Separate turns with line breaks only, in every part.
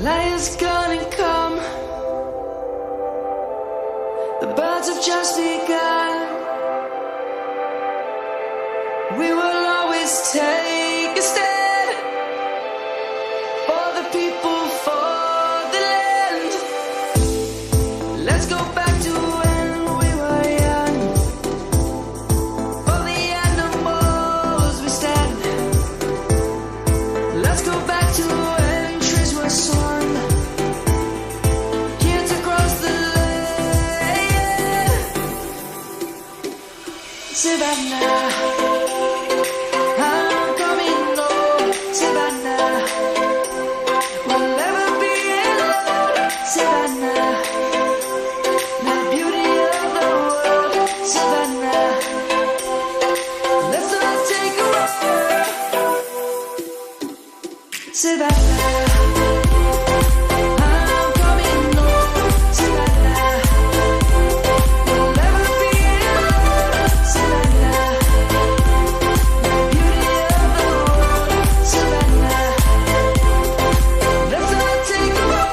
light is gonna come. The birds have just begun. We will always take a stand for the people, for the land. Let's go back to when we were young. For the animals we stand. Let's go back to when trees were swung. Kids across the land. Savannah, I'm coming home. Savannah, we'll never be alone. Savannah, the beauty of the world. Savannah, let's not take a ride. Savannah, I'm coming home. Savannah, we'll never be alone. Savannah, the beauty of the world. Savannah, let's not take a ride.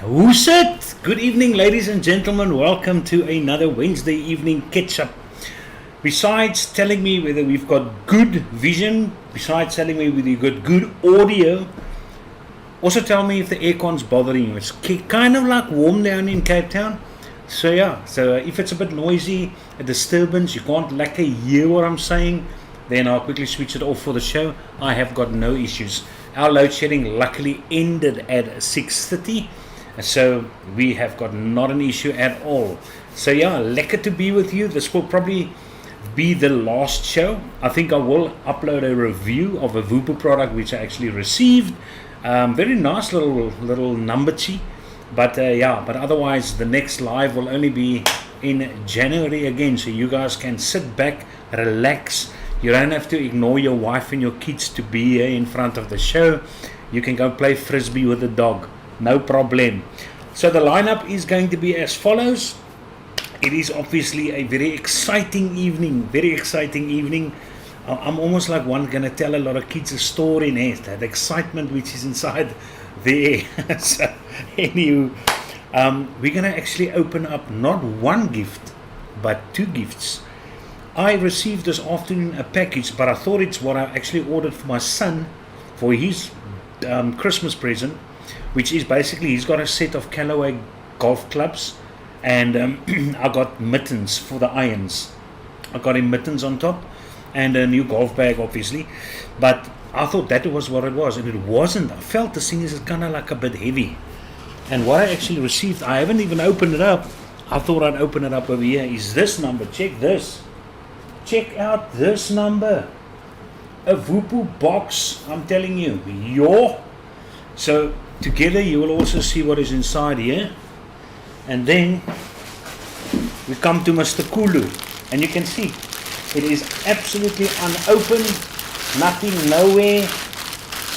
Who's it? Good evening, ladies and gentlemen. Welcome to another Wednesday evening Ketch-Up. Besides telling me whether we've got good vision, besides telling me whether you've got good audio, also tell me if the aircon's bothering you. It's kind of like warm down in Cape Town. So if it's a bit noisy, a disturbance, you can't lekker hear what I'm saying, then I'll quickly switch it off for the show. I have got no issues. Our load shedding luckily ended at 6:30. So we have got not an issue at all. So lekker to be with you. This will probably be the last show. I think I will upload a review of a Vupu product which I actually received. Very nice little numberchi. But otherwise the next live will only be in January again. So you guys can sit back, relax. You don't have to ignore your wife and your kids to be here in front of the show. You can go play frisbee with the dog. No problem. So the lineup is going to be as follows. It is obviously a very exciting evening. I'm almost like one going to tell a lot of kids a story, that excitement which is inside there. So anyway, we're going to actually open up not one gift, but two gifts. I received this afternoon a package, but I thought it's what I actually ordered for my son for his Christmas present, which is basically he's got a set of Callaway golf clubs, and I got mittens for the irons. I got him mittens on top and a new golf bag, obviously, but I thought that was what it was, and it wasn't. I felt the thing is kind of like a bit heavy, and what I actually received, I haven't even opened it up. I thought I'd open it up over here. Is this number? Check this. Check out this number. A Vupu box, I'm telling you. So together you will also see what is inside here, and then we come to Mr. Kulu, and you can see it is absolutely unopened, nothing, nowhere.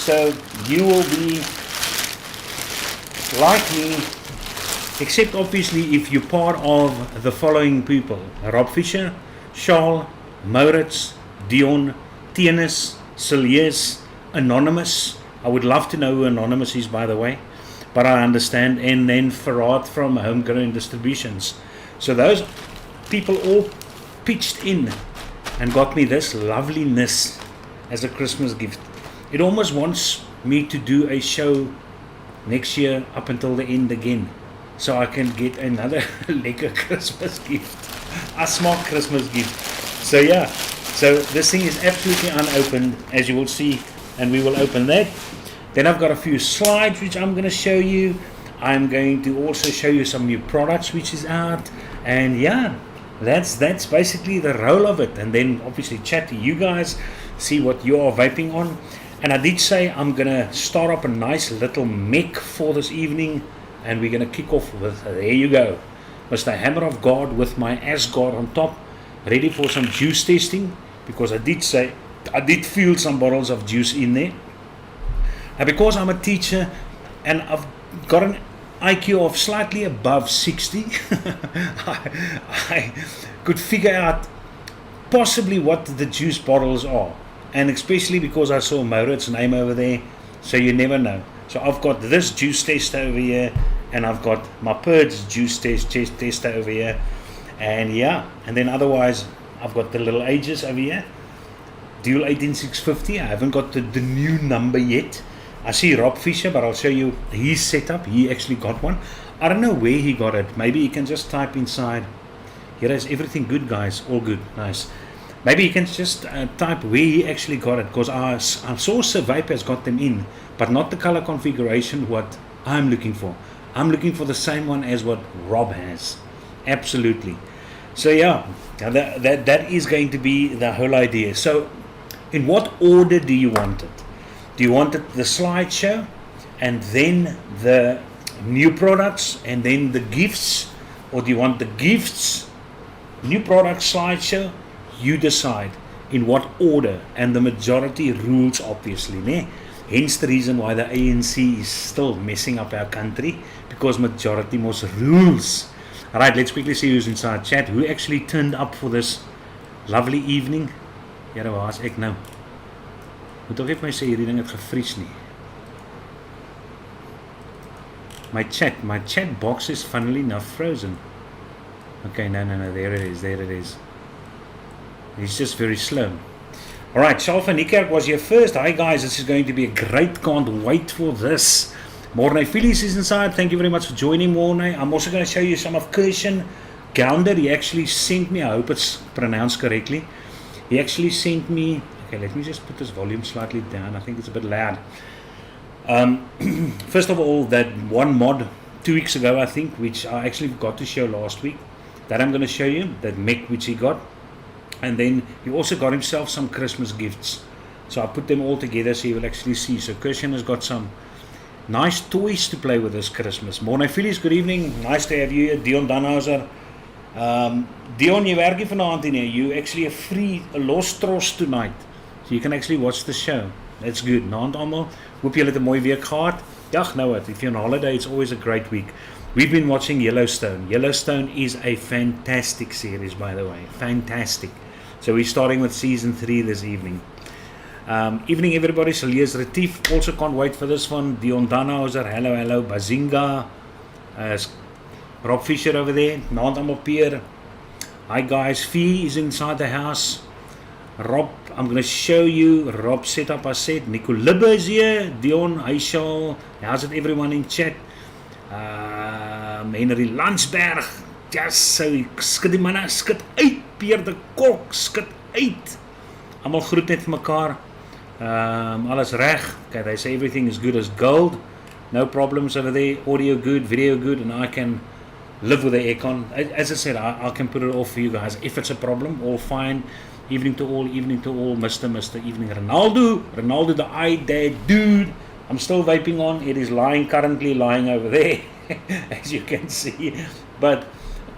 So you will be like me, except obviously if you're part of the following people: Rob Fisher, Charles, Maurits, Dion, Tienis, Silius, Anonymous. I would love to know who Anonymous is, by the way, but I understand. And then Farad from Homegrown Distributions. So those people all pitched in and got me this loveliness as a Christmas gift. It almost wants me to do a show next year up until the end again, so I can get another lekker Christmas gift, a small Christmas gift. So this thing is absolutely unopened, as you will see, and we will open that. Then I've got a few slides which I'm going to show you. I'm going to also show you some new products which is out, and that's basically the role of it. And then obviously chat to you guys, see what you are vaping on. And I did say I'm going to start up a nice little mech for this evening, and we're going to kick off with, there you go, was the hammer of God with my Asgard on top, ready for some juice testing, because I did feel some bottles of juice in there. And because I'm a teacher and I've got an IQ of slightly above 60, I could figure out possibly what the juice bottles are. And especially because I saw Maurit's name over there, so you never know. So I've got this juice tester over here, and I've got my Purge juice tester over here, and yeah, and then otherwise I've got the little ages over here, Dual 18650. I haven't got the new number yet. I see Rob Fisher, but I'll show you his setup. He actually got one. I don't know where he got it. Maybe you can just type inside. Here is everything good, guys. All good. Nice. Maybe you can just type where he actually got it, because I saw Sir Vape has got them in, but not the color configuration what I'm looking for. I'm looking for the same one as what Rob has. Absolutely. So yeah, that is going to be the whole idea. So in what order do you want it? Do you want it the slideshow, and then the new products, and then the gifts? Or do you want the gifts, new products, slideshow? You decide in what order, and the majority rules, obviously. Ne? Hence the reason why the ANC is still messing up our country, because majority most rules. Alright, let's quickly see who's inside chat. Who actually turned up for this lovely evening? Here was ek nou. Moet ook even my sê hierdie ding het gevries nie. My chat box is funnily enough frozen. Okay, no, there it is. It's just very slow. Alright, Shalfa Niekerk was here first. Hi guys, this is going to be a great, can't wait for this. Mornay Phillies is inside. Thank you very much for joining, Mornay. I'm also going to show you some of Kirshen Gounder. He actually sent me, I hope it's pronounced correctly. He actually sent me, okay, let me just put this volume slightly down. I think it's a bit loud. First of all, that one mod 2 weeks ago, I think, which I actually got to show last week, that I'm going to show you, that mech which he got. And then he also got himself some Christmas gifts. So I put them all together so you will actually see. So Kirshen has got some nice toys to play with this Christmas. Morning Phillies, good evening. Nice to have you here. Dion Danhauser. Dion, you werk nie vanaand nie. You actually a lost trust tonight. So you can actually watch the show. That's good. Naand almal. Hoop julle het 'n mooi week gehad. Dag nou wat. If you're on holiday, it's always a great week. We've been watching Yellowstone. Yellowstone is a fantastic series, by the way. Fantastic. So we're starting with season 3 this evening. Evening everybody, Saliers Retief, also can't wait for this one. Dion Danhauser, hello, Bazinga, Rob Fisher over there, Naand almal Peer. Hi guys, Fee is inside the house. Rob, I'm going to show you Rob's setup, I said. Nico Libbe is here, Dion, Aishal, how's it everyone in chat? Henry Landsberg, just so skit die manne, skit uit, Peer de Kok, skit uit. Almal groet net vir mekaar. Alles reg. Okay, they say everything is good as gold. No problems over there. Audio good, video good, and I can live with the aircon. As I said, I can put it off for you guys. If it's a problem, all fine. Evening to all, Mr. Evening. Ronaldo the iDad dude. I'm still vaping on. It is currently lying over there, as you can see. But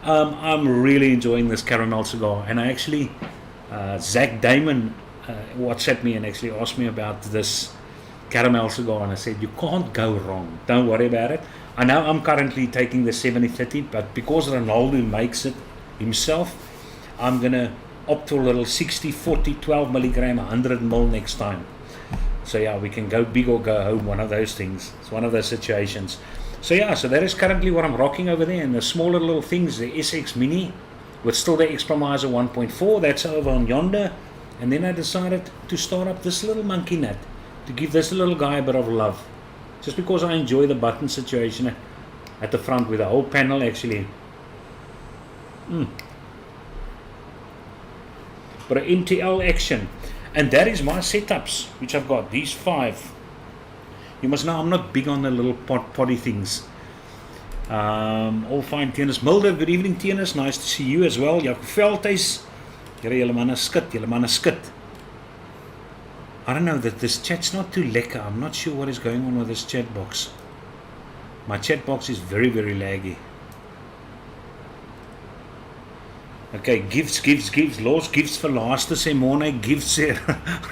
I'm really enjoying this caramel cigar. And I actually, Zach Damon WhatsApped me and actually asked me about this caramel cigar, and I said, you can't go wrong. Don't worry about it. I know I'm currently taking the 70-30, but because Ronaldo makes it himself, I'm going to opt for a little 60-40, 12 milligram, 100 ml next time. So yeah, we can go big or go home, one of those things. It's one of those situations. So yeah, so that is currently what I'm rocking over there. And the smaller little things, the SX Mini, with still the Expromiser 1.4, that's over on yonder. And then I decided to start up this little monkey nut, to give this little guy a bit of love. Just because I enjoy the button situation at the front with the whole panel actually. But an NTL action. And that is my setups, which I've got, these 5. You must know I'm not big on the little potty things. All fine, Tienus Mulder, good evening Tienus, nice to see you as well. Jaco Veldhuis, julle manne skit. I don't know, that this chat's not too lekker. I'm not sure what is going on with this chat box. My chat box is very, very laggy. Okay, gifts. Los gifts vir laaste sê Mona gifts sê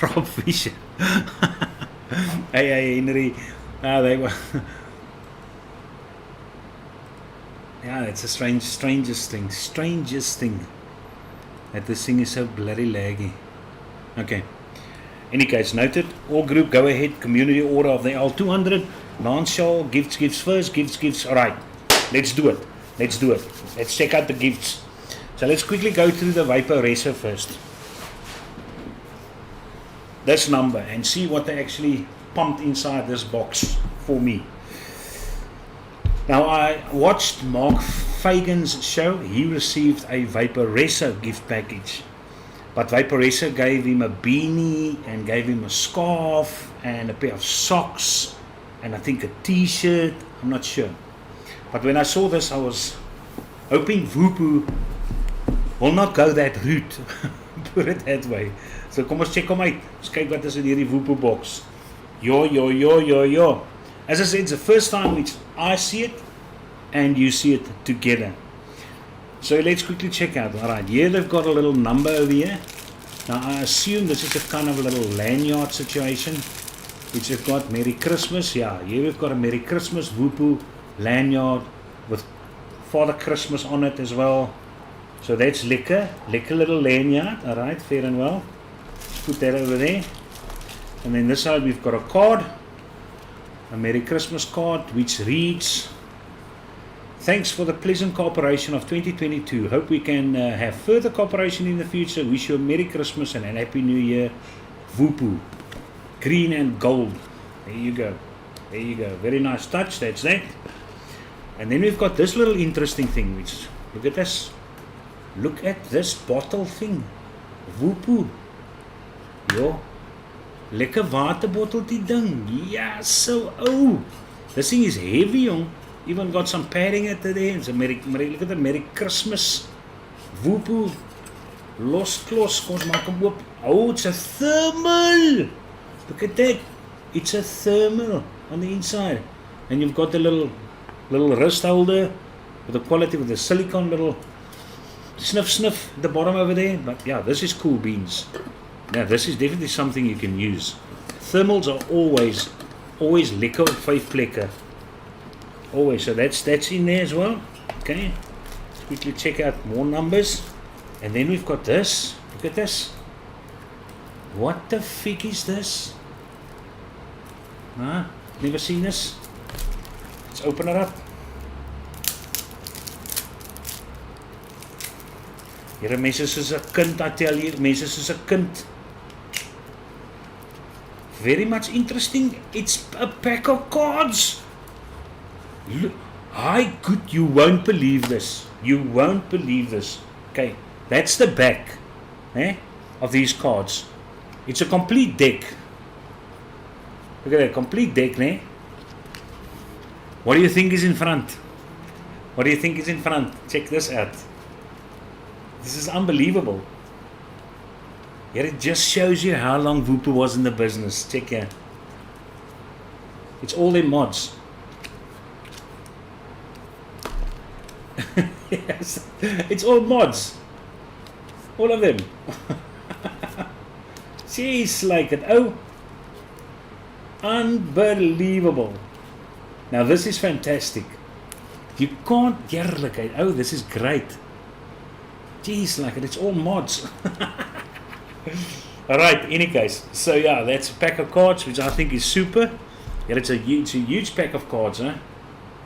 Rob Fisher. Hey Henry. They were yeah, it's a strangest thing. That this thing is so bloody laggy. Okay. Any case, noted. All group, go ahead. Community order of the L200. Non-show, gifts first. Gifts. All right. Let's do it. Let's check out the gifts. So let's quickly go through the Vapor Racer first. This number and see what they actually pumped inside this box for me. Now I watched Mark Fagan's show. He received a Vapor Racer gift package. But Vapor Racer gave him a beanie and gave him a scarf and a pair of socks and I think a t-shirt. I'm not sure. But when I saw this I was hoping Vupu will not go that route. Put it that way. So kom ons check hom uit. Ons kyk wat is in hierdie Vupu box. Yo. As I said, it's the first time which I see it and you see it together. So let's quickly check out. Alright, here they've got a little number over here. Now I assume this is a kind of a little lanyard situation. Which we've got Merry Christmas. Yeah, here we've got a Merry Christmas Vupu lanyard with Father Christmas on it as well. So that's lekker little lanyard. Alright, fair and well. Let's put that over there. And then this side we've got a card. A Merry Christmas card which reads, thanks for the pleasant cooperation of 2022. Hope we can have further cooperation in the future. Wish you a Merry Christmas and a Happy New Year. Vupu. Green and gold. There you go. Very nice touch. That's that. And then we've got this little interesting thing which, look at this. Look at this bottle thing. Vupu. Yo. Lekker waterbotteltjie ding. Yeah, so this thing is heavy, jong. Even got some padding at there. It's a look at the Merry Christmas. Vupu. Los klos. Kom ons maak hom oop. Oh, it's a thermal. Look at that. It's a thermal on the inside. And you've got the little wrist holder with the quality with the silicone little sniff at the bottom over there. But yeah, this is cool beans. Now this is definitely something you can use. Thermals are always lekker op 5 plekke. Always, so that's in there as well. Okay, let's quickly check out more numbers. And then we've got this. Look at this. What the fuck is this? Huh? Never seen this? Let's open it up. Here mense soos 'n kind, I tell you, mense soos 'n kind. Very much interesting. It's a pack of cards. Look, good, you won't believe this. Okay, that's the back of these cards. It's a complete deck. Look at that, complete deck, ne? What do you think is in front? Check this out. This is unbelievable. Here it just shows you how long Vupu was in the business. Check here. It's all their mods. Yes, it's all mods. All of them. Jeez, like it. Oh, unbelievable. Now this is fantastic. You can't heerlikheid. Oh, this is great. Jeez, like it. It's all mods. Alright, any case. So yeah, that's a pack of cards which I think is super. Yeah, it's a huge pack of cards, huh?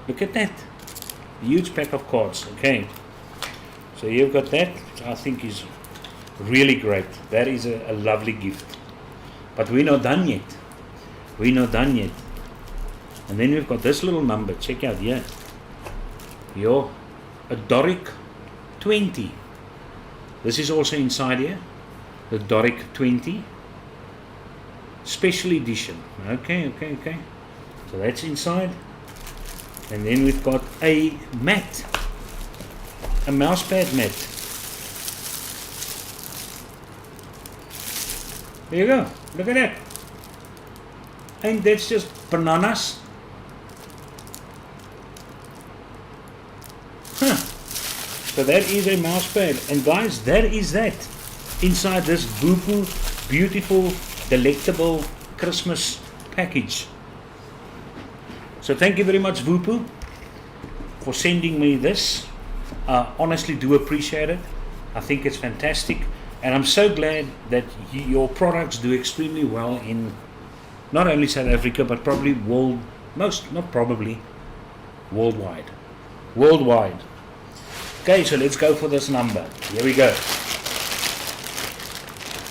Look at that. Huge pack of cards. Okay. So you've got that, which I think is really great. That is a lovely gift. But we're not done yet. And then we've got this little number. Check out here. Yo, a Doric 20. This is also inside here. The Doric 20. Special edition. Okay. So that's inside. And then we've got a mat. A mousepad mat. There you go. Look at that. And that's just bananas. Huh. So that is a mouse pad. And guys, that is that. Inside this Vupu beautiful, delectable Christmas package. So thank you very much, Vupu, for sending me this. I honestly do appreciate it. I think it's fantastic. And I'm so glad that your products do extremely well in not only South Africa, but probably worldwide. Worldwide. Okay, so let's go for this number. Here we go.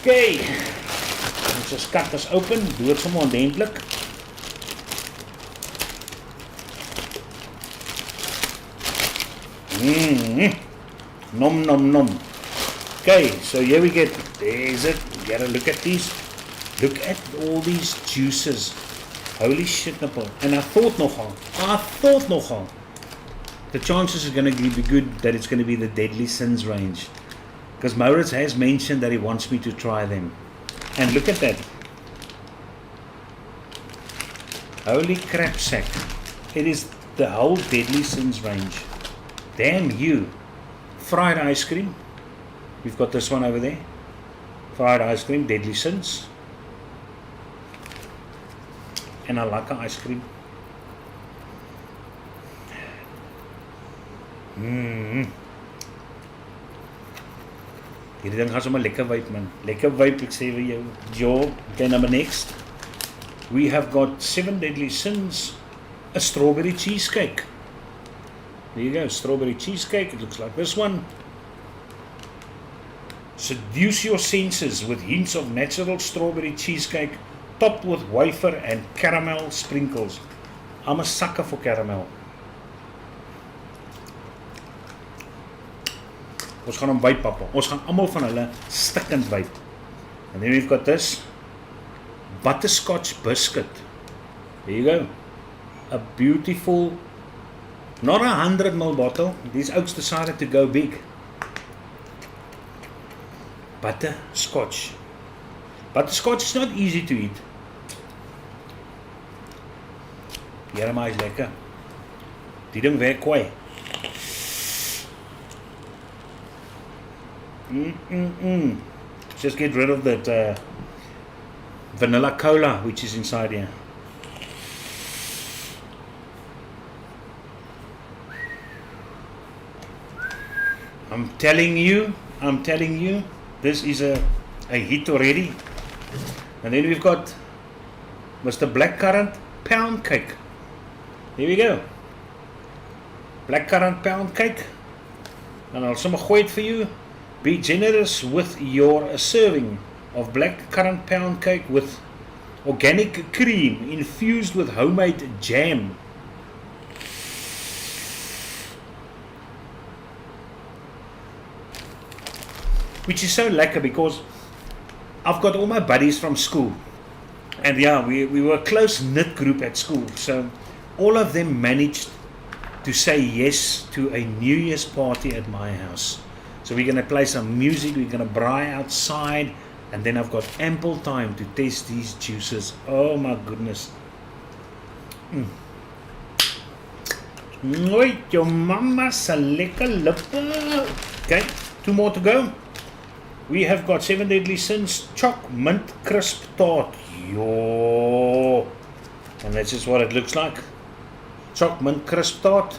Okay, let's just cut this open. Do it some more ordentlik. Nom nom nom. Okay, so here we get, there's it. You gotta look at these. Look at all these juices. Holy shit, nipple. And I thought nogal, the chances are going to be good that it's going to be the Deadly Sins range. Because Maurits has mentioned that he wants me to try them. And look at that. Holy crap sack. It is the whole Deadly Sins range. Damn you. Fried ice cream. We've got this one over there. Fried ice cream, Deadly Sins. En 'n lekker ice cream. Hierdie ding gaan sommer lekker wyp, man. Lekker wyp, ek sê vir jou. Jo, okay, number next. We have got 7 Deadly Sins, a strawberry cheesecake. There you go, strawberry cheesecake. It looks like this one. Seduce your senses with hints of natural strawberry cheesecake, topped with wafer and caramel sprinkles. I'm a sucker for caramel. Ons gaan hom wyp, papa. Ons gaan almal van hulle stikkend wyp. And then we've got this butterscotch biscuit. There you go. A beautiful, not 100 ml bottle. These oaks decided to go big. Butterscotch. Butterscotch is not easy to eat. Here maar is lekker. Die ding werk kwai. Just get rid of that vanilla cola which is inside here. I'm telling you, this is a hit already. And then we've got Mr. Blackcurrant pound cake. Here we go. Blackcurrant pound cake. And I'll somewhere gooi it for you. Be generous with your serving of blackcurrant pound cake with organic cream infused with homemade jam. Which is so lekker because I've got all my buddies from school. And yeah, we were a close-knit group at school. So all of them managed to say yes to a New Year's party at my house. So we're going to play some music, we're going to braai outside, and then I've got ample time to taste these juices. Oh my goodness. Nooit your mama se lekker lippe. Okay, 2 more to go. We have got 7 Deadly Sins choc mint crisp tart. Yo. And that's just what it looks like. Choc mint crisp tart.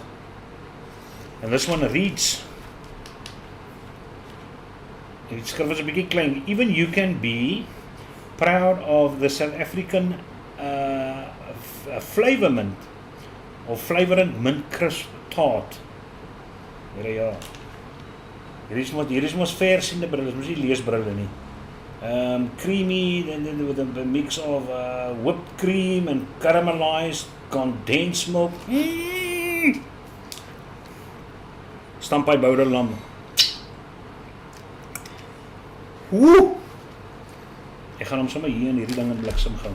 And this one reads, die skrif is 'n bietjie klein. Even you can be proud of the South African flavor mint or flavorant mint crisp tart. There you are. Hier is mos vers in die bril, mos nie leesbrille nie. Creamy, and then with a mix of whipped cream and caramelized condensed milk. Stampai boterlam. Woe! Ek gaan hom sommer hier in hierdie ding in bliksem gou.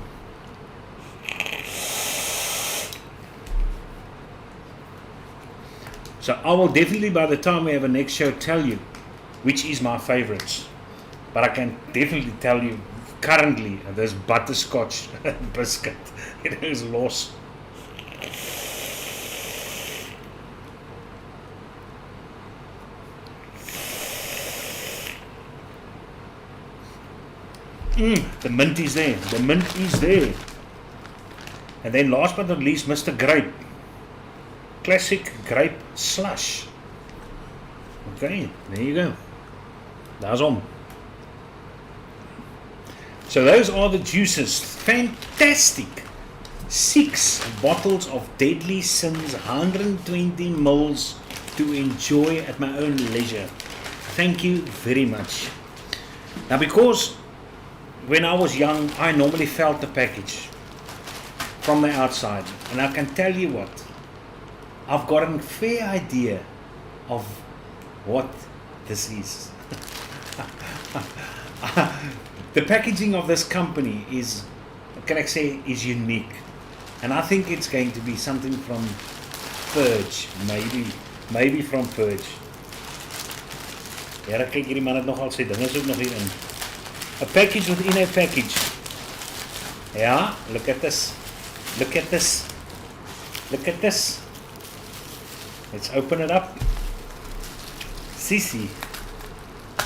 So I will definitely, by the time we have a next show, tell you which is my favorites. But I can definitely tell you currently this butterscotch biscuit. It is los. The mint is there. The mint is there. And then last but not least, Mr. Grape. Classic grape slush. Okay, there you go. That's on. So those are the juices. Fantastic. 6 bottles of Deadly Sins, 120 mils to enjoy at my own leisure. Thank you very much. Now, because when I was young, I normally felt the package from the outside, and I can tell you what, I've got a fair idea of what this is. The packaging of this company is, what can I say, is unique, and I think it's going to be something from Purge, maybe from Purge. Ja, kyk hierdie man het nogal sê, ding is ook nog hierin. A package within a package. Ja, look at this. Look at this. Look at this. Let's open it up. Sissy.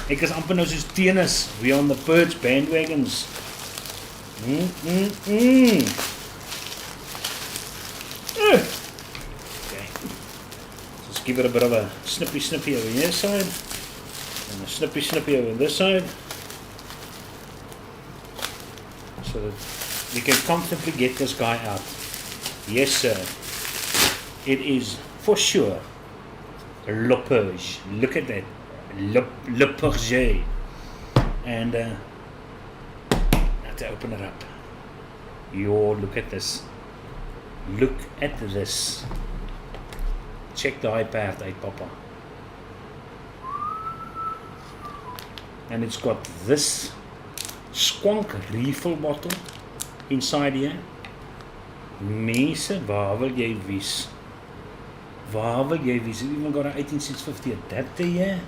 Ek is amper nou soos tennis. We on the Purge bandwagons. Okay. Let's give it a bit of a snippy over here side. And a snippy over this side. So that you can comfortably get this guy out. Yes, sir. It is for sure Le Purge. Look at that. Le Purge. And now to open it up. Look at this. Look at this. Check the iPad out, Papa. And it's got this squonk refill bottle inside here. Mense, waar wil jy wees? Waar wil jy wees? Have you even got an 18650 adapter here?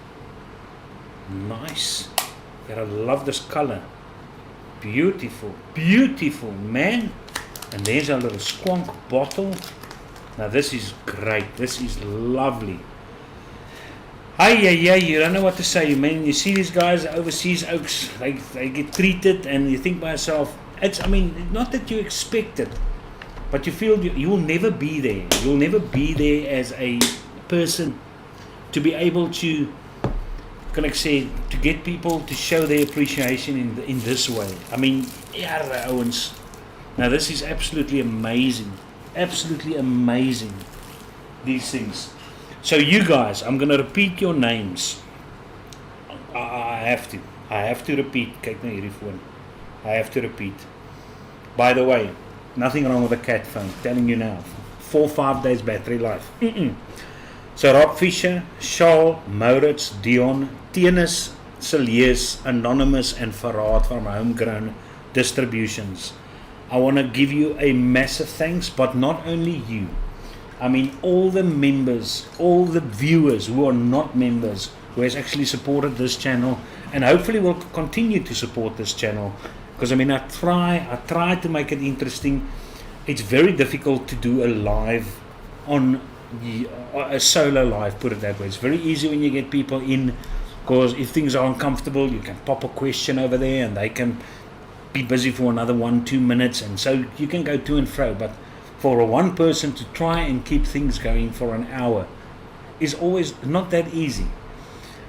Nice. Gotta love this color. Beautiful, beautiful, man. And there's a little squonk bottle. Now this is great. This is lovely. You don't know what to say, man. You see these guys, overseas oaks, they get treated, and you think by yourself, not that you expect it, but you feel you will never be there. You'll never be there as a person to be able to, to get people to show their appreciation in this way. Owens. Now this is absolutely amazing. Absolutely amazing. These things. So you guys, I'm going to repeat your names. I have to repeat. Kyk na hierdie phone. I have to repeat. By the way, nothing wrong with the cat phone. Telling you now. 4-5 days battery life. So Rob Fisher, Charles, Maurits, Dion, Tennis, Celius, Anonymous, and Farad from Homegrown Distributions. I want to give you a massive thanks, but not only you. All the members, all the viewers who are not members, who has actually supported this channel, and hopefully will continue to support this channel, because I try to make it interesting. It's very difficult to do a live on a solo live, put it that way. It's very easy when you get people in, because if things are uncomfortable, you can pop a question over there, and they can be busy for another 1-2 minutes, and so you can go to and fro. But for one person to try and keep things going for an hour is always not that easy.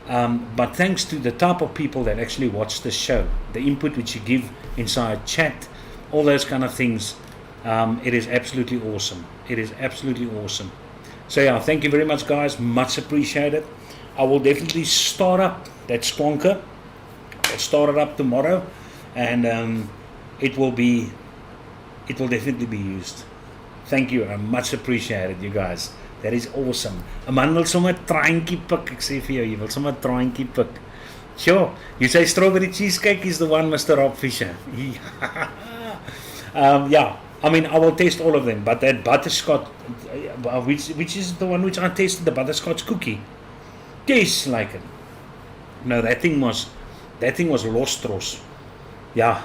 But thanks to the type of people that actually watch the show, the input which you give inside chat, all those kind of things, it is absolutely awesome. It is absolutely awesome. So yeah, thank you very much, guys. Much appreciated. I will definitely start up that squonker. I'll start it up tomorrow, and it will definitely be used. Thank you, I much appreciated, you guys. That is awesome. 'n Man wil sommer traantjie pik. Ek sê vir jou, jy wil sommer traantjie pik. Sure, you say strawberry cheesecake is the one, Mr. Rob Fisher. Yeah, I will test all of them, but that butterscotch, which is the one which I tasted, the butterscotch cookie, tastes like it. No, that thing was Lostros. Yeah.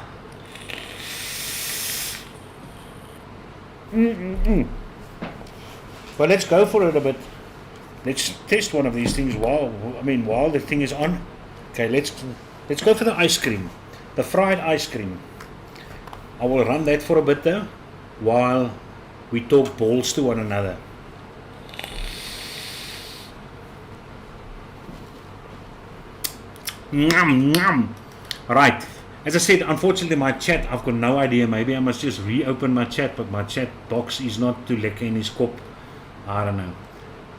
Well, let's go for it a bit. Let's test one of these things while the thing is on. Okay, let's go for the ice cream. The fried ice cream. I will run that for a bit though, while we talk balls to one another. Nom, nom. Right. As I said, unfortunately my chat, I've got no idea. Maybe I must just reopen my chat, but my chat box is not to lekker in his kop. I don't know.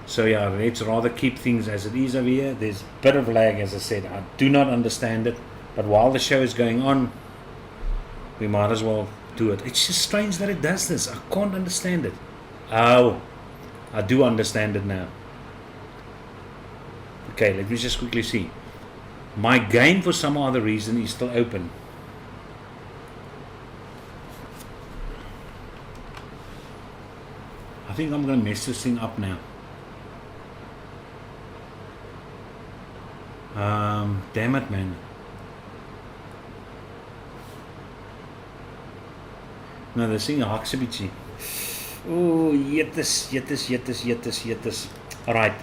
So yeah, let's rather keep things as it is over here. There's a bit of lag, as I said. I do not understand it. But while the show is going on, we might as well do it. It's just strange that it does this. I can't understand it. Oh, I do understand it now. Okay, let me just quickly see. My game, for some other reason, is still open. I think I'm going to mess this thing up now. Damn it, man. Nou, dis nie haks 'n bietjie. Ooh, yetis. Alright.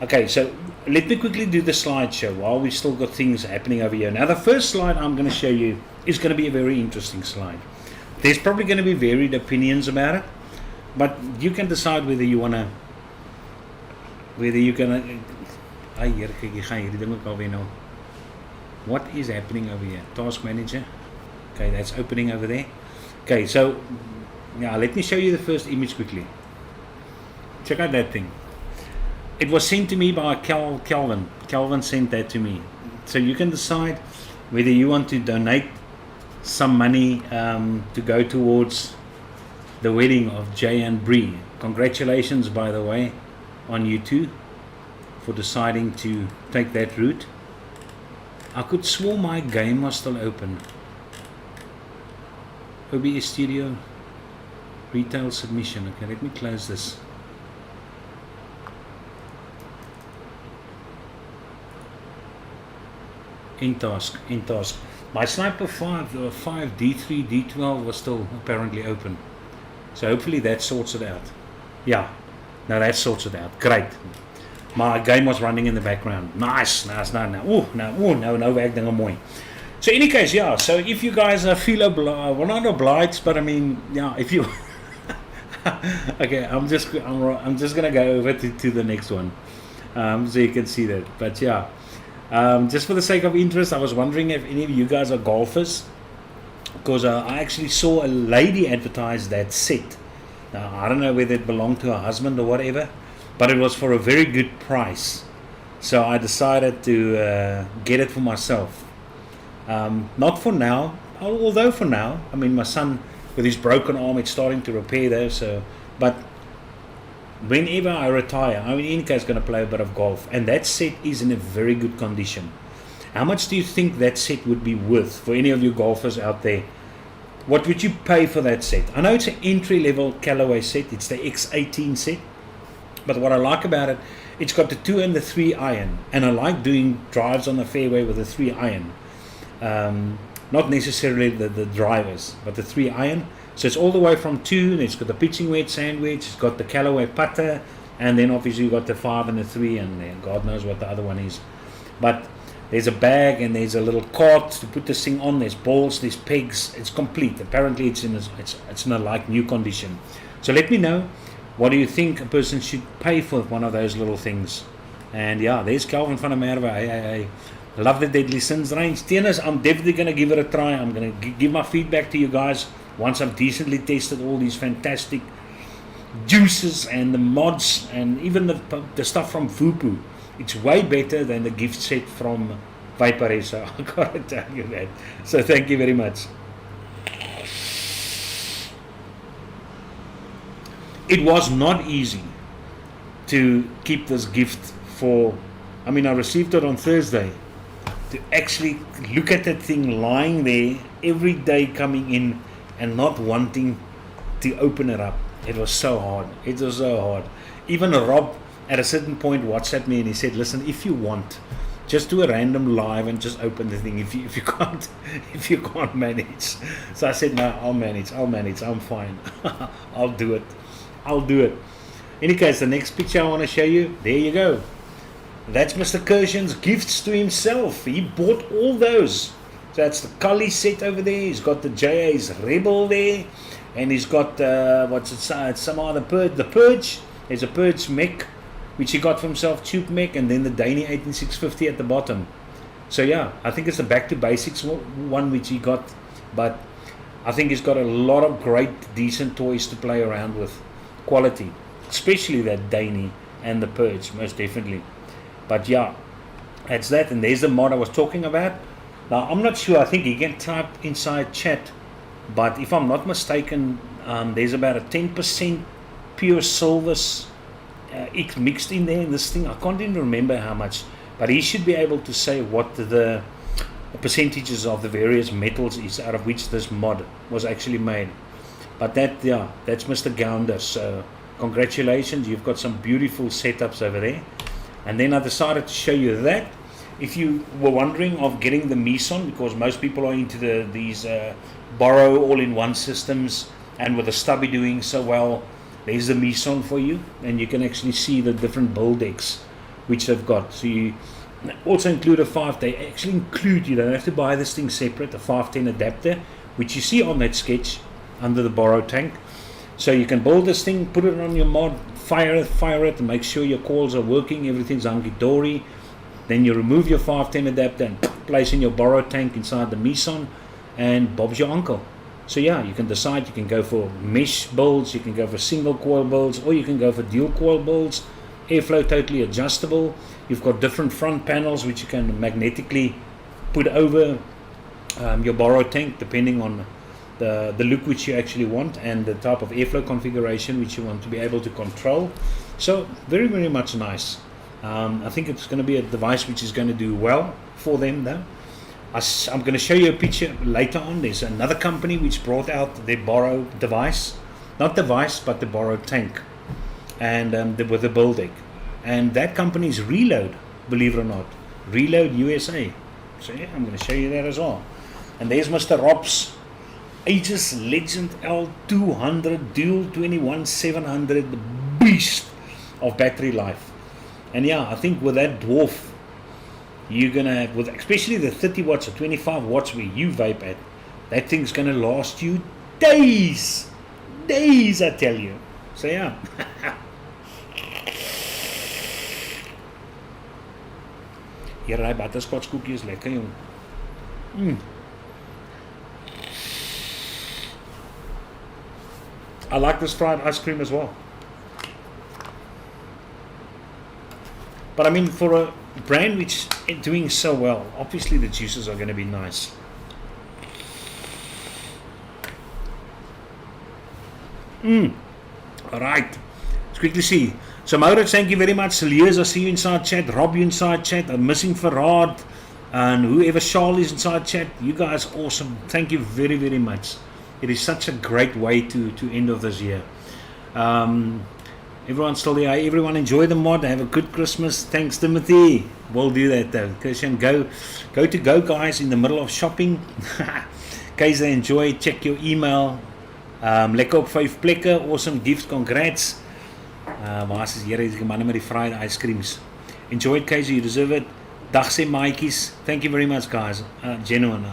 Okay, so let me quickly do the slideshow while we still got things happening over here. Now, the first slide I'm going to show you is going to be a very interesting slide. There's probably going to be varied opinions about it, but you can decide whether you're gonna. Ai, hier kyk, jy gaan hierdie ding ook alweer nou. What is happening over here? Task manager. Okay, that's opening over there. Okay, so yeah, let me show you the first image quickly. Check out that thing. It was sent to me by Calvin. Calvin sent that to me. So you can decide whether you want to donate some money to go towards the wedding of Jay and Bree. Congratulations, by the way, on you two for deciding to take that route. I could swear my game was still open. OBS Studio retail submission. Okay, let me close this. In task. My Sniper 5 D3 D12 was still apparently open, so hopefully that sorts it out. Yeah, now that sorts it out. Great. My game was running in the background. Nice. No werk dinge mooi. So in any case, yeah, so if you guys feel well, not obliged, but I mean, yeah, if you okay, I'm just gonna go over to the next one, so you can see that. But yeah, just for the sake of interest, I was wondering if any of you guys are golfers, because I actually saw a lady advertise that set. Now I don't know whether it belonged to her husband or whatever, but it was for a very good price, so I decided to get it for myself. Not for now, although for now, I mean, my son with his broken arm, it's starting to repair though, so, but whenever I retire, I mean, Inka's going to play a bit of golf, and that set is in a very good condition. How much do you think that set would be worth for any of you golfers out there? What would you pay for that set? I know it's an entry-level Callaway set, it's the X18 set, but what I like about it, it's got the 2 and the 3 iron, and I like doing drives on the fairway with the 3 iron. Not necessarily the drivers, but the 3 iron. So it's all the way from 2, it's got the pitching wedge, sand wedge, it's got the Callaway putter, and then obviously you've got the 5 and the 3, and then God knows what the other one is. But there's a bag and there's a little cart to put this thing on, there's balls, there's pegs, it's complete. Apparently it's in a like new condition. So let me know, what do you think a person should pay for one of those little things? And yeah, there's Calvin van der Merwe. Hey. Love the Deadly Sins range. Tennis, I'm definitely going to give it a try. I'm going to give my feedback to you guys once I've decently tested all these fantastic juices and the mods and even the stuff from Fupu. It's way better than the gift set from Vaporesa. I gotta tell you that. So thank you very much. It was not easy to keep this gift for, I mean, I received it on Thursday. To actually look at that thing lying there every day coming in and not wanting to open it up. It was so hard. It was so hard. Even Rob at a certain point WhatsApped me and he said, listen, if you want, just do a random live and just open the thing if you can't manage. So I said, no, I'll manage, I'm fine. I'll do it. Any case, the next picture I want to show you, there you go. That's Mr. Kirshen's gifts to himself. He bought all those So that's the Cully set over there. He's got the JA's Rebel there, and he's got some other Purge. The Purge. There's a Purge mech, which he got for himself, tube mech, and then the Danny 18650 at the bottom. So yeah, I think it's a back to basics one which he got, but I think he's got a lot of great, decent toys to play around with, quality, especially that Danny and the Purge, most definitely. But yeah, that's that, and there's the mod I was talking about. Now I'm not sure. I think you can type inside chat, but if I'm not mistaken, there's about a 10% pure silvers mixed in there in this thing. I can't even remember how much, but he should be able to say what the percentages of the various metals is out of which this mod was actually made. But that's Mr. Gounder. So congratulations, you've got some beautiful setups over there. And then I decided to show you that. If you were wondering of getting the Meson, because most people are into these borrow all-in-one systems, and with the stubby doing so well, there's the Meson for you, and you can actually see the different build decks which they've got. So you also include a 5. They actually include, you don't have to buy this thing separate, a 510 adapter, which you see on that sketch under the borrow tank. So you can build this thing, put it on your mod, fire it, and make sure your coils are working, everything's hunky-dory. Then you remove your 510 adapter and place in your borrow tank inside the Meson, and Bob's your uncle. So yeah, you can decide, you can go for mesh builds, you can go for single coil builds, or you can go for dual coil builds. Airflow totally adjustable. You've got different front panels which you can magnetically put over your borrow tank, depending on the look which you actually want, and the type of airflow configuration which you want to be able to control. So very, very much nice. I think it's going to be a device which is going to do well for them though. I'm going to show you a picture later on. There's another company which brought out their borrow device, not device, but the borrow tank, and with the build deck. And that company is Reload, believe it or not. Reload USA. So yeah, I'm going to show you that as well. And there's Mr. Rob's Aegis Legend L200 Dual 21700, the beast of battery life. And yeah, I think with that dwarf, you're going to have, with especially the 30 watts or 25 watts where you vape at, that thing's going to last you days. Days, I tell you. So yeah. Hier, die butterscotch koekie is lekker, jong. I like this fried ice cream as well. But I mean, for a brand which is doing so well, obviously the juices are going to be nice. Alright, let's quickly see. So Maurits, thank you very much. Elias, I see you inside chat. Rob, you inside chat. I'm missing Farad. And whoever Charlie is inside chat. You guys awesome. Thank you very, very much. It is such a great way to end of this year. Everyone's still there. Everyone enjoy the mod. Have a good Christmas. Thanks, Timothy. We'll do that though. Christian, go guys in the middle of shopping. Guys, they enjoy. Check your email. Lekker op 5 plekke. Awesome gifts. Congrats. Waar is hier die manne met die fried ice creams? Enjoy it, Keizer. You deserve it. Dag sê maatjies. Thank you very much, guys. Genuine.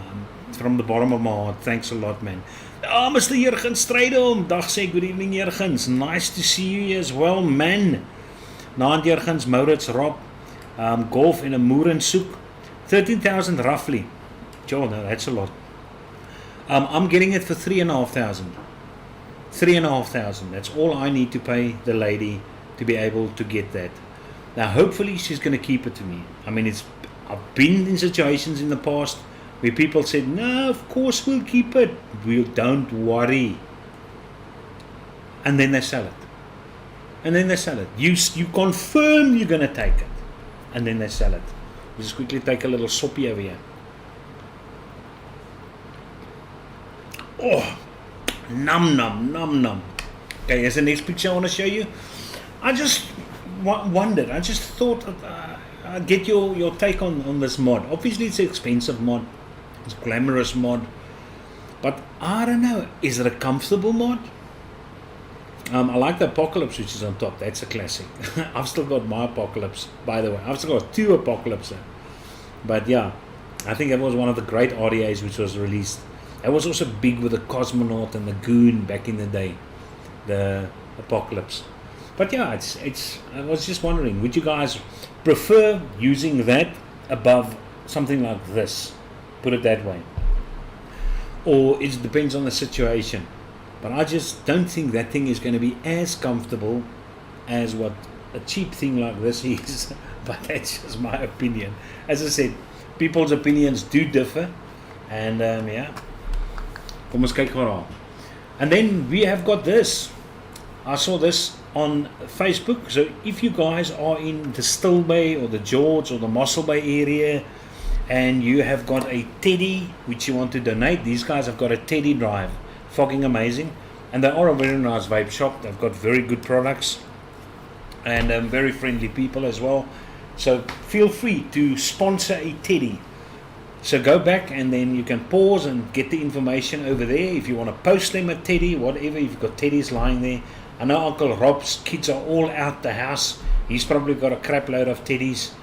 From the bottom of my heart. Thanks a lot, man. Mr. Jurgens Strydom. Dag sê, good evening, Jurgens. Nice to see you as well, man. Naand Jurgens, Maurits, Rob. Golf in a Moerensoek. 13,000 roughly. Joe, no, that's a lot. I'm getting it for 3,500. 3,500. That's all I need to pay the lady to be able to get that. Now, hopefully, she's going to keep it to me. I mean, I've been in situations in the past where people said, no, of course we'll keep it. We don't worry. And then they sell it. You confirm you're going to take it. And then they sell it. We'll just quickly take a little soppy over here. Oh, num. Okay, here's the next picture I want to show you. I just wondered. I just thought I'd get your take on this mod. Obviously, it's an expensive mod. It's a glamorous mod. But I don't know. Is it a comfortable mod? I like the Apocalypse which is on top. That's a classic. I've still got my Apocalypse, by the way. I've still got 2 Apocalypse. But yeah, I think that was one of the great RDAs which was released. That was also big with the Cosmonaut and the Goon back in the day, the Apocalypse. But yeah, it's. I was just wondering, would you guys prefer using that above something like this? Put it that way. Or it depends on the situation. But I just don't think that thing is going to be as comfortable as what a cheap thing like this is. But that's just my opinion. As I said, people's opinions do differ. And yeah, kom ons kyk gou daar. And then we have got this. I saw this on Facebook. So if you guys are in the Still Bay or the George or the Mossel Bay area, and you have got a teddy which you want to donate, these guys have got a teddy drive. Fucking amazing. And they are a very nice vape shop. They've got very good products and very friendly people as well. So feel free to sponsor a teddy. So go back and then you can pause and get the information over there. If you want to post them a teddy, whatever, if you've got teddies lying there. I know Uncle Rob's kids are all out the house. He's probably got a crap load of teddies.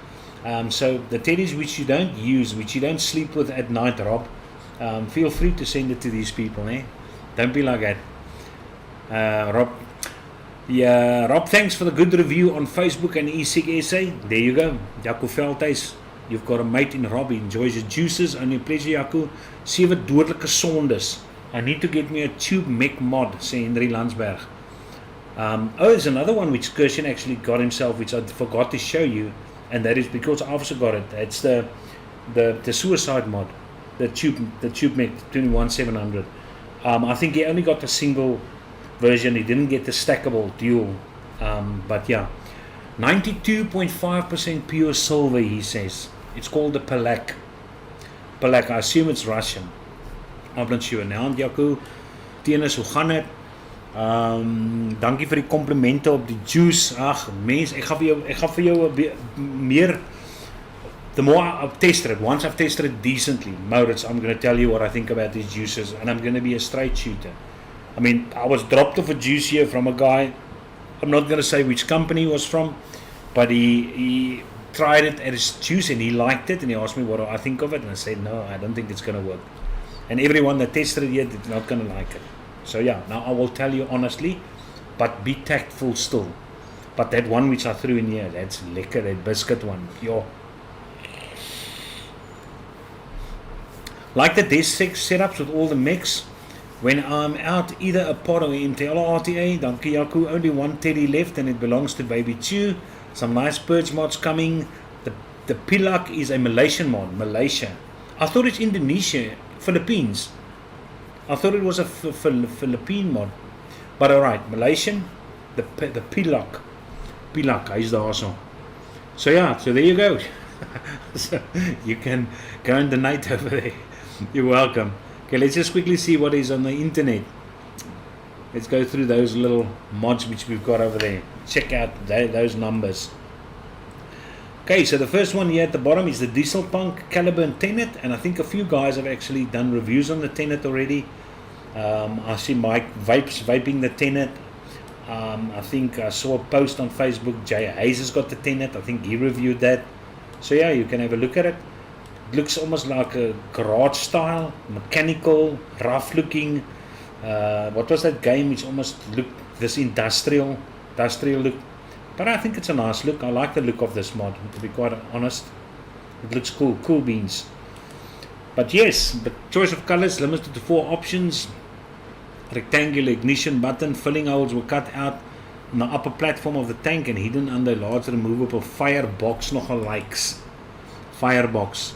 So the teddies which you don't use, which you don't sleep with at night, Rob, feel free to send it to these people. Don't be like that. Rob, yeah, Rob, thanks for the good review on Facebook and eSig SA. There you go. Jaco Veldhuis, you've got a mate in Rob. He enjoys your juices. Only pleasure, Jaco. 7 dodelike sondes. I need to get me a tube mech mod, say Henry Landsberg. There's another one which Kirshen actually got himself, which I forgot to show you, and that is because I also got it. It's the suicide mod, the tube mech 21700. I think he only got the single version. He didn't get the stackable dual. But yeah, 92.5% pure silver, he says. It's called the Palak. Palak, I assume it's Russian. I'm not sure. Nou, Jaco, Tennis, hoe gaan het? Dankie vir die komplimente op die juice. Ag, mens, ek gaan vir jou meer. The more I've tested it, once I've tested it decently, Maurits, I'm going to tell you what I think about these juices, and I'm going to be a straight shooter. I mean, I was dropped off a juice here from a guy. I'm not going to say which company he was from, but he tried it at his juice and he liked it, and he asked me what I think of it, and I said, no, I don't think it's going to work. And everyone that tested it yet is not going to like it. So yeah, now I will tell you honestly, but be tactful still. But that one which I threw in here, that's lekker, that biscuit one. Yo. Like the desk setups with all the mechs, when I'm out either a pod or MTL or RTA, dankie Jaco, only one teddy left and it belongs to Baby Chew. Some nice purge mods coming. The Pilak is a Malaysian mod, Malaysia. I thought it's Indonesia, Philippines. I thought it was a Philippine mod. But alright, Malaysian, the Pilak, hy's daar so. So yeah, so there you go. So you can go and donate over there. You're welcome. Okay, let's just quickly see what is on the internet. Let's go through those little mods which we've got over there. Check out those numbers. Okay, so the first one here at the bottom is the Diesel Punk Caliburn Tenet, and I think a few guys have actually done reviews on the Tenet already. I see Mike vaping the Tenet. I think I saw a post on Facebook. Jay Hayes has got the Tenet. I think he reviewed that. So yeah, you can have a look at it. It looks almost like a garage style, mechanical, rough looking. What was that game which almost looked this industrial look? But I think it's a nice look. I like the look of this mod, to be quite honest. It looks cool beans. But yes, the choice of colors limited to 4 options. Rectangular ignition button, filling holes were cut out on the upper platform of the tank and hidden under a large removable firebox, nogal likes. Firebox.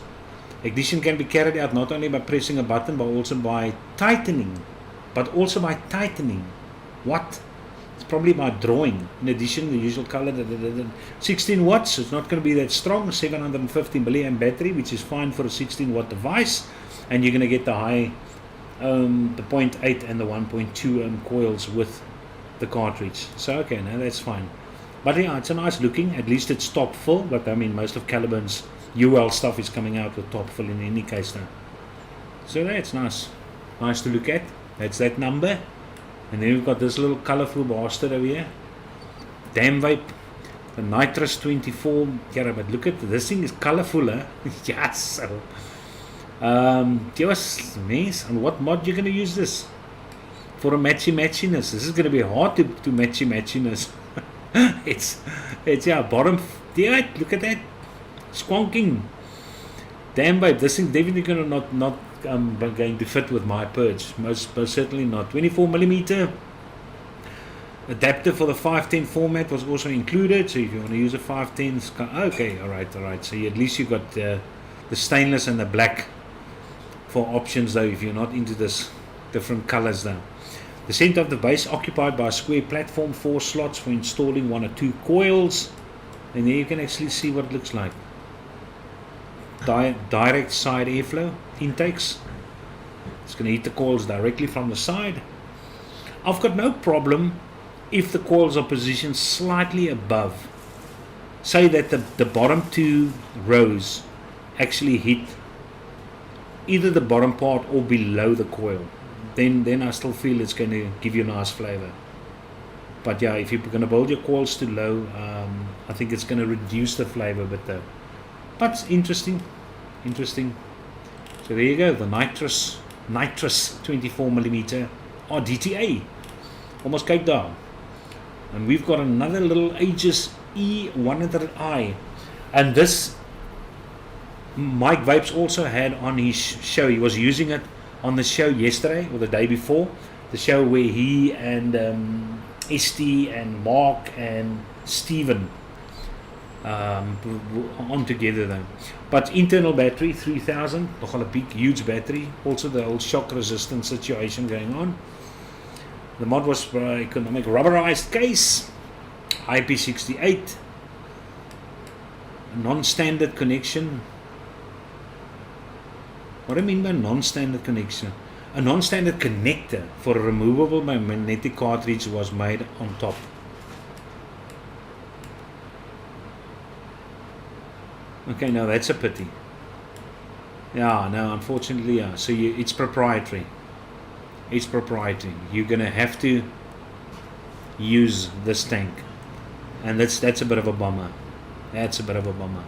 Ignition can be carried out not only by pressing a button but also by tightening. What? It's probably by drawing. In addition, the usual color, 16 watts, so it's not going to be that strong, 750 milliamp battery, which is fine for a 16 watt device, and you're going to get the high, the 0.8 and the 1.2 coils with the cartridge. So okay, now that's fine. But yeah, it's a nice looking, at least it's top full, but I mean most of Caliburn's UL stuff is coming out with top full in any case now. So that's nice to look at. That's that number. And then we've got this little colourful bastard over here. Damn vape. The Nitrous 24. Yeah, but look at this thing is colourful, huh? Yes. So Give us mess. And what mod you're going to use this? For a matchiness. This is going to be hard to matchiness. it's yeah, bottom. Yeah, look at that. Squonking. Damn, babe, this thing definitely going to not going to fit with my purge. Most certainly not. 24mm adapter for the 510 format was also included. So if you want to use a 510, okay, all right. So at least you got the stainless and the black for options, though. If you're not into this different colors, though. The center of the base occupied by a square platform, 4 slots for installing 1 or 2 coils, and there you can actually see what it looks like. Direct side airflow intakes. It's going to hit the coils directly from the side. I've got no problem if the coils are positioned slightly above. Say that the bottom 2 rows actually hit either the bottom part or below the coil. Then I still feel it's going to give you a nice flavor. But yeah, if you're going to build your coils too low, I think it's going to reduce the flavor a bit though. But interesting. So there you go, the nitrous 24mm RDTA, almost cake down. And we've got another little Aegis E100i, and this Mike Vapes also had on his show. He was using it on the show yesterday or the day before, the show where he and Esty and Mark and Steven on together though. But internal battery 3000, nogal a big huge battery, also the whole shock resistant situation going on. The mod was for economic rubberized case, IP68, non-standard connection. What do I mean by non-standard connection? A non-standard connector for a removable magnetic cartridge was made on top. Okay, now that's a pity. Yeah, no, unfortunately, yeah. So it's proprietary. It's proprietary. You're gonna have to use this tank, and that's a bit of a bummer. That's a bit of a bummer,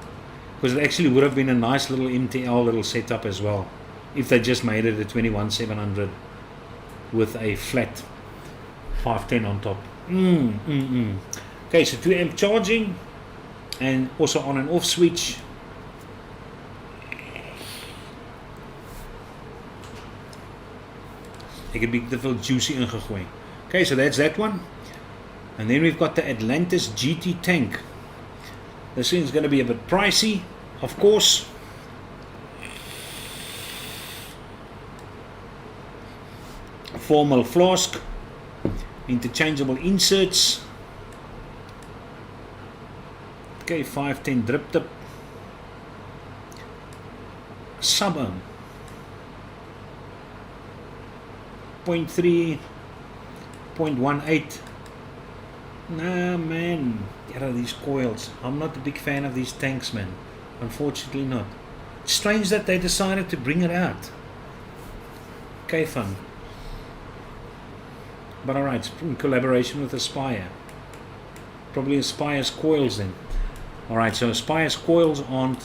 because it actually would have been a nice little MTL little setup as well, if they just made it a 21700 with a flat 510 on top. Okay, so 2 amp charging, and also on and off switch. Ek het 'n bietjie te veel juicy ingegooi. Okay, so that's that one. And then we've got the Atlantis GT tank. This thing's going to be a bit pricey, of course. Formal flask, interchangeable inserts. Okay, 510 drip tip. Sub-ohm. 0.3, 0.18. Nah, man. Get out of these coils. I'm not a big fan of these tanks, man. Unfortunately not. It's strange that they decided to bring it out. Okay, fun. But alright, it's in collaboration with Aspire. Probably Aspire's coils then. Alright, so Aspire's coils aren't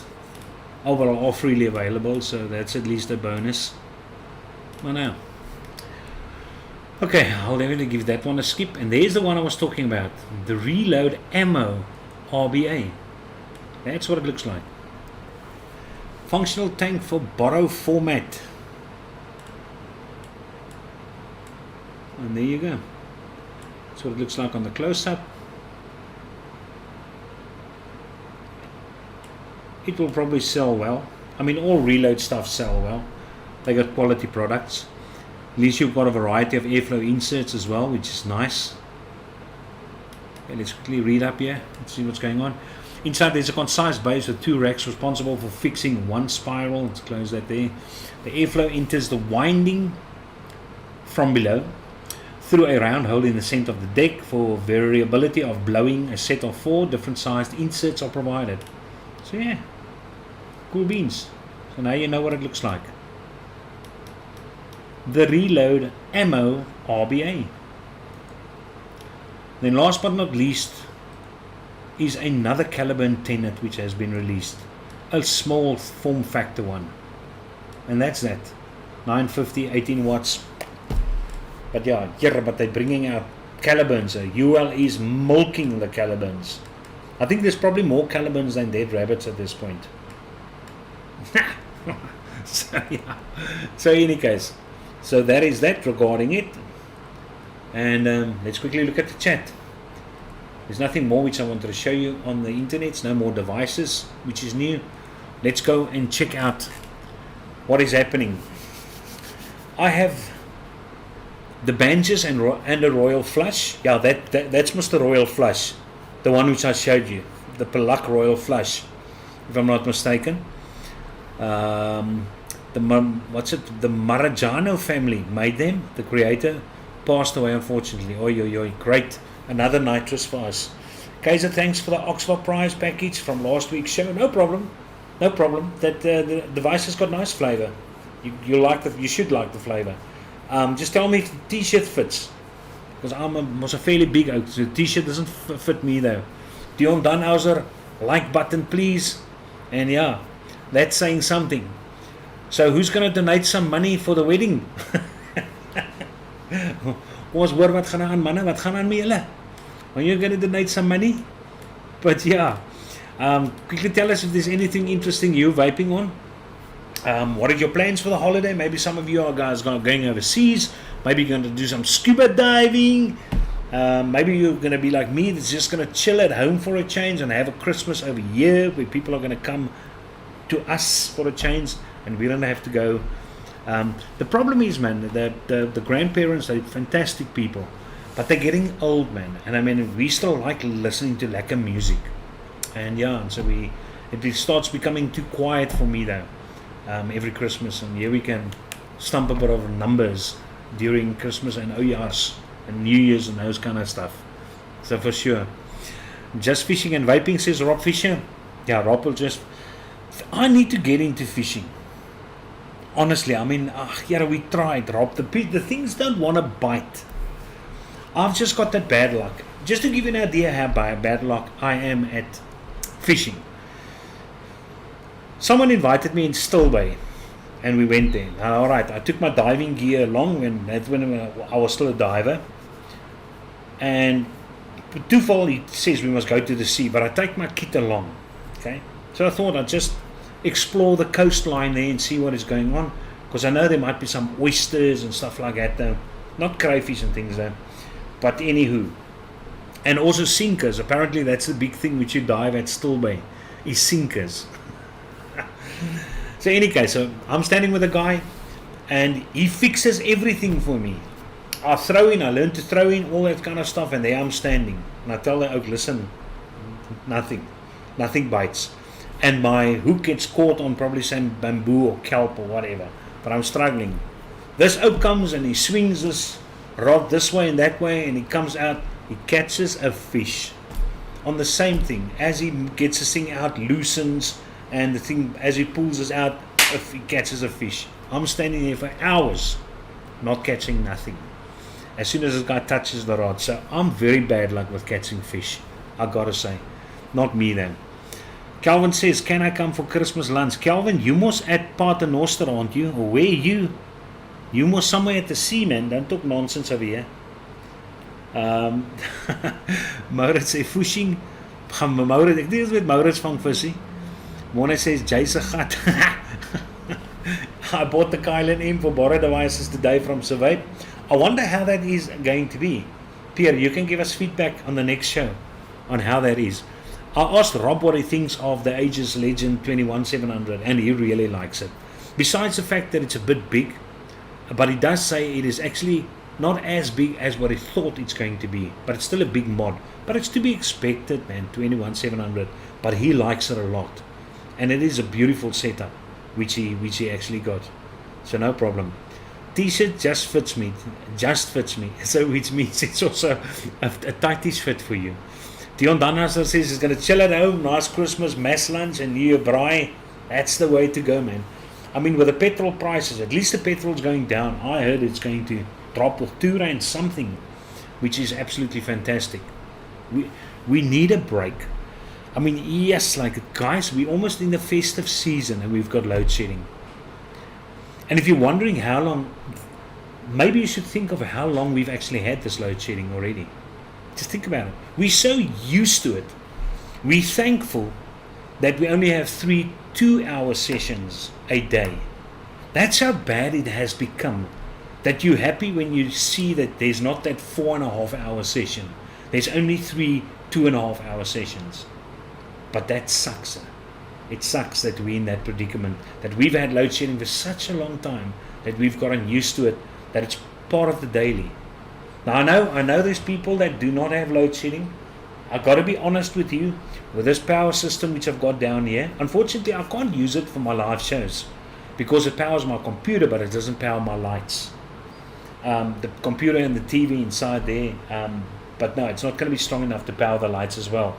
overall are freely available, so that's at least a bonus. Well, now. Okay, I'll definitely give that one a skip. And there's the one I was talking about. The Reload Ammo RBA. That's what it looks like. Functional tank for borrow format. And there you go. That's what it looks like on the close-up. It will probably sell well. I mean, all Reload stuff sell well. They got quality products. At least you've got a variety of airflow inserts as well, which is nice. Okay, let's quickly read up here. Let's see what's going on. Inside there's a concise base with 2 racks responsible for fixing 1 spiral. Let's close that there. The airflow enters the winding from below through a round hole in the center of the deck. For variability of blowing, a set of 4 different sized inserts are provided. So yeah, cool beans. So now you know what it looks like. The Reload Ammo RBA. Then last but not least is another Caliburn Tenet which has been released. A small form factor one. And that's that. 950, 18 watts. But yeah, but they're bringing out Calibans. UL is milking the Calibans. I think there's probably more Calibans than dead rabbits at this point. So yeah. So in any case, so that is that regarding it. And let's quickly look at the chat. There's nothing more which I wanted to show you on the internet. No more devices, which is new. Let's go and check out what is happening. I have the Banges and the Royal Flush. Yeah, that's Mr. Royal Flush, the one which I showed you, the Palak Royal Flush, if I'm not mistaken. The Marajano family made them. The creator passed away, unfortunately. Oi, great. Another nitrous for us. Kaiser, thanks for the Oxford prize package from last week's show. No problem. That the device has got nice flavor. You like that? You should like the flavor. Just tell me if the t-shirt fits, because I'm a fairly big oak, so the t-shirt doesn't fit me though. Dion Dunhauser, like button please. And yeah, that's saying something. So who's going to donate some money for the wedding? Ons hoor wat gaan aan manne, wat gaan aan met julle? Are you going to donate some money? But yeah, quickly tell us if there's anything interesting you're vaping on. What are your plans for the holiday? Maybe some of you are guys going overseas. Maybe you're going to do some scuba diving. Maybe you're going to be like me, that's just going to chill at home for a change and have a Christmas over here where people are going to come to us for a change and we don't have to go. The problem is, man, the grandparents, they're fantastic people, but they're getting old, man. And I mean, we still like listening to lekker music. And yeah, and so it starts becoming too quiet for me though. Every Christmas, and here we can stump a bit of numbers during Christmas and Ojaars and New Year's and those kind of stuff. So for sure. Just fishing and vaping, says Rob Fisher. Yeah, Rob will just... I need to get into fishing. Honestly, I mean, we tried, Rob. The things don't want to bite. I've just got that bad luck. Just to give you an idea how bad luck I am at fishing. Someone invited me in Stillbay, and we went there. Alright, I took my diving gear along when I was still a diver. And twofold, he says we must go to the sea, but I take my kit along. Okay, so I thought I'd just explore the coastline there and see what is going on, because I know there might be some oysters and stuff like that though, not crayfish and things though, but anywho, and also sinkers. Apparently that's the big thing which you dive at Stillbay, is sinkers. So any case, so I'm standing with a guy and he fixes everything for me. I learn to throw in, all that kind of stuff, and there I'm standing and I tell the oak, listen, nothing bites, and my hook gets caught on probably some bamboo or kelp or whatever, but I'm struggling. This oak comes and he swings this rod this way and that way, and he comes out, he catches a fish on the same thing. As he gets this thing out, loosens, and the thing, as he pulls this out, he catches a fish. I'm standing there for hours not catching nothing as soon as this guy touches the rod. So I'm very bad luck with catching fish, I gotta say. Not me then. Calvin says, can I come for Christmas lunch? Calvin, you must at Paternoster, aren't you? Or where are you? You must somewhere at the sea, man. Don't talk nonsense over here. Maurits sê fishing. Maurits, ek dink dit is met Maurits van visie. Mona says, Jason gat. I bought the Kylan M for borrowed devices today from Survey. I wonder how that is going to be. Pierre, you can give us feedback on the next show on how that is. I asked Rob what he thinks of the Aegis Legend 21700, and he really likes it. Besides the fact that it's a bit big, but he does say it is actually not as big as what he thought it's going to be, but it's still a big mod. But it's to be expected, man, 21700. But he likes it a lot, and it is a beautiful setup, which he actually got. So no problem. T-shirt just fits me. So which means it's also a tightish fit for you. Dion Danhauser says he's going to chill at home, nice Christmas, mass lunch and New Year braai. That's the way to go, man. I mean, with the petrol prices, at least the petrol's going down. I heard it's going to drop with R2 something, which is absolutely fantastic. We need a break. I mean, yes, like guys, we're almost in the festive season and we've got load shedding. And if you're wondering how long, maybe you should think of how long we've actually had this load shedding already. Just think about it. We're so used to it. We're thankful that we only have 3 2-hour sessions a day. That's how bad it has become. That you're happy when you see that there's not that 4.5-hour session. There's only 3 2.5-hour sessions. But that sucks. It sucks that we're in that predicament, that we've had load shedding for such a long time, that we've gotten used to it, that it's part of the daily. Now I know there's people that do not have load shedding. I've got to be honest with you, with this power system which I've got down here, unfortunately I can't use it for my live shows, because it powers my computer but it doesn't power my lights. The computer and the TV inside there, but no, it's not going to be strong enough to power the lights as well.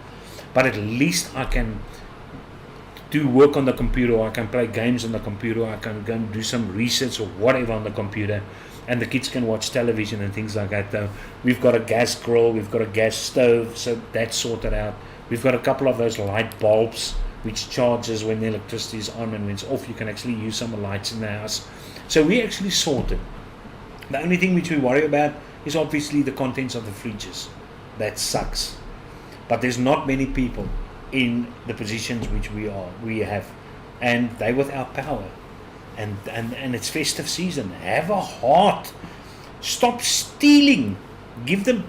But at least I can do work on the computer, or I can play games on the computer, or I can go and do some research or whatever on the computer, and the kids can watch television and things like that. Though we've got a gas grill, we've got a gas stove, so that's sorted out. We've got a couple of those light bulbs which charges when the electricity is on, and when it's off you can actually use some lights in the house. So we actually sorted. The only thing which we worry about is obviously the contents of the fridges. That sucks. But there's not many people in the positions which we have, and they without power, and it's festive season. Have a heart. Stop stealing. Give the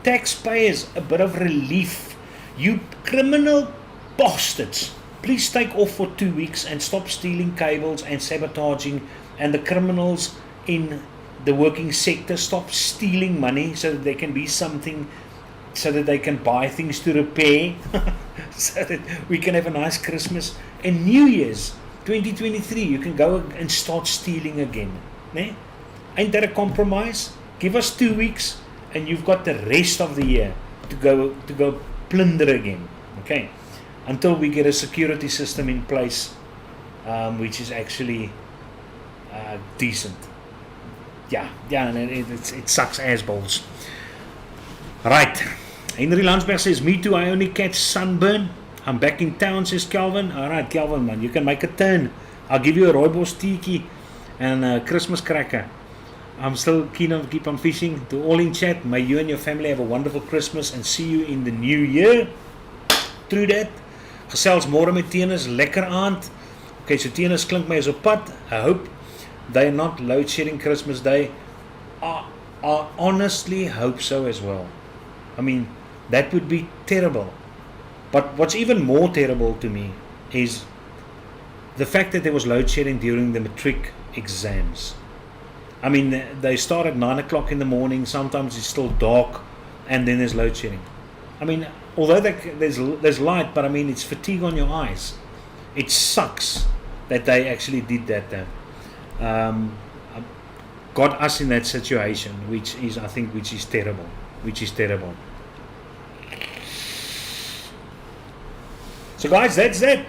taxpayers a bit of relief. You criminal bastards, please take off for 2 weeks and stop stealing cables and sabotaging. And the criminals in the working sector, stop stealing money so that there can be something, so that they can buy things to repair, so that we can have a nice Christmas and New Year's 2023. You can go and start stealing again. Ne? Ain't that a compromise? Give us 2 weeks and you've got the rest of the year to go plunder again. Okay, until we get a security system in place, which is actually decent. Yeah, and it sucks ass balls. Right. Henry Landsberg says, me too, I only catch sunburn. I'm back in town, says Calvin. Alright, Calvin, man, you can make a turn. I'll give you a rooibos tiki and a Christmas cracker. I'm still keen on keep on fishing. To all in chat, may you and your family have a wonderful Christmas and see you in the new year. True that. Gesels môre met Tenus, lekker aand. Okay, so Tenus klink my is op pad. I hope they're not load shedding Christmas Day. I honestly hope so as well. I mean, that would be terrible. But what's even more terrible to me is the fact that there was load shedding during the matric exams. I mean, they start at 9 o'clock in the morning, sometimes it's still dark, and then there's load shedding. I mean, although there's light, but I mean, it's fatigue on your eyes. It sucks that they actually did that though. Got us in that situation, which is terrible. So guys, that's that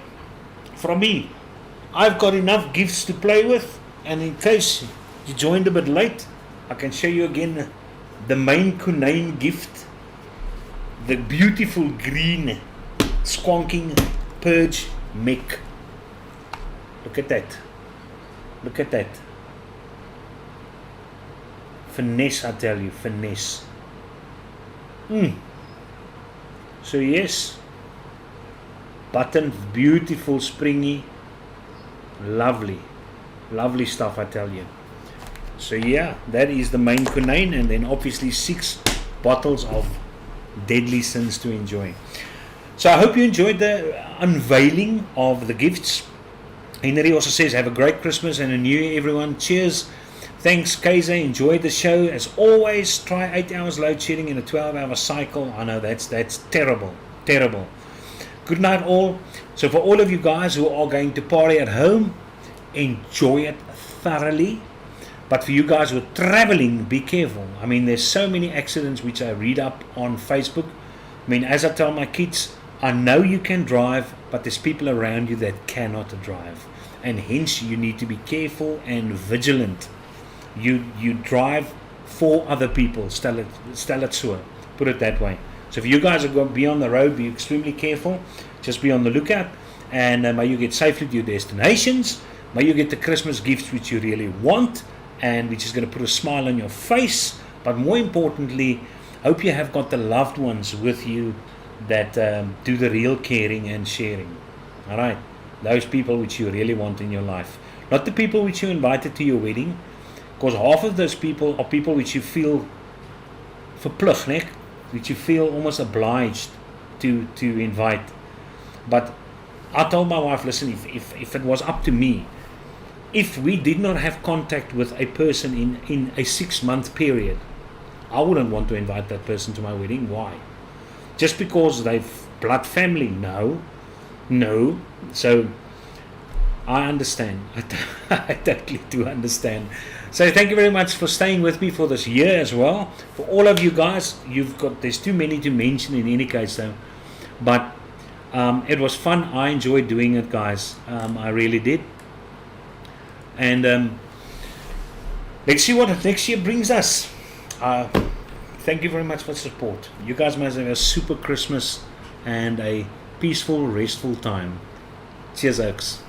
from me. I've got enough gifts to play with, and in case you joined a bit late, I can show you again the main Kunane gift, the beautiful green squonking purge mech. Look at that. Finesse, I tell you, finesse. So yes, button, beautiful, springy, lovely stuff, I tell you. So yeah, that is the main Kunane, and then obviously 6 bottles of deadly sins to enjoy. So I hope you enjoyed the unveiling of the gifts. Henry also says, have a great Christmas and a New Year, everyone. Cheers. Thanks, Kaiser. Enjoyed the show. As always, try 8 hours load shedding in a 12-hour cycle. I know that's terrible. Good night, all. So for all of you guys who are going to party at home, enjoy it thoroughly. But for you guys who are traveling, be careful. I mean, there's so many accidents which I read up on Facebook. I mean, as I tell my kids, I know you can drive, but there's people around you that cannot drive. And hence, you need to be careful and vigilant. You drive for other people, stel it so, put it that way. So if you guys are going to be on the road, be extremely careful. Just be on the lookout, and may you get safely to your destinations. May you get the Christmas gifts which you really want and which is going to put a smile on your face. But more importantly, hope you have got the loved ones with you that do the real caring and sharing. All right, those people which you really want in your life, not the people which you invited to your wedding, because half of those people are people which you feel verplig, né? Which you feel almost obliged to invite. But I told my wife, listen, if it was up to me, if we did not have contact with a person in a 6-month period, I wouldn't want to invite that person to my wedding. Why? Just because they've blood family? No. So I understand. I totally do understand. So thank you very much for staying with me for this year as well. For all of you guys, there's too many to mention in any case though. But it was fun. I enjoyed doing it, guys. I really did. And let's see what next year brings us. Thank you very much for the support. You guys must have a super Christmas and a peaceful, restful time. Cheers, Oaks.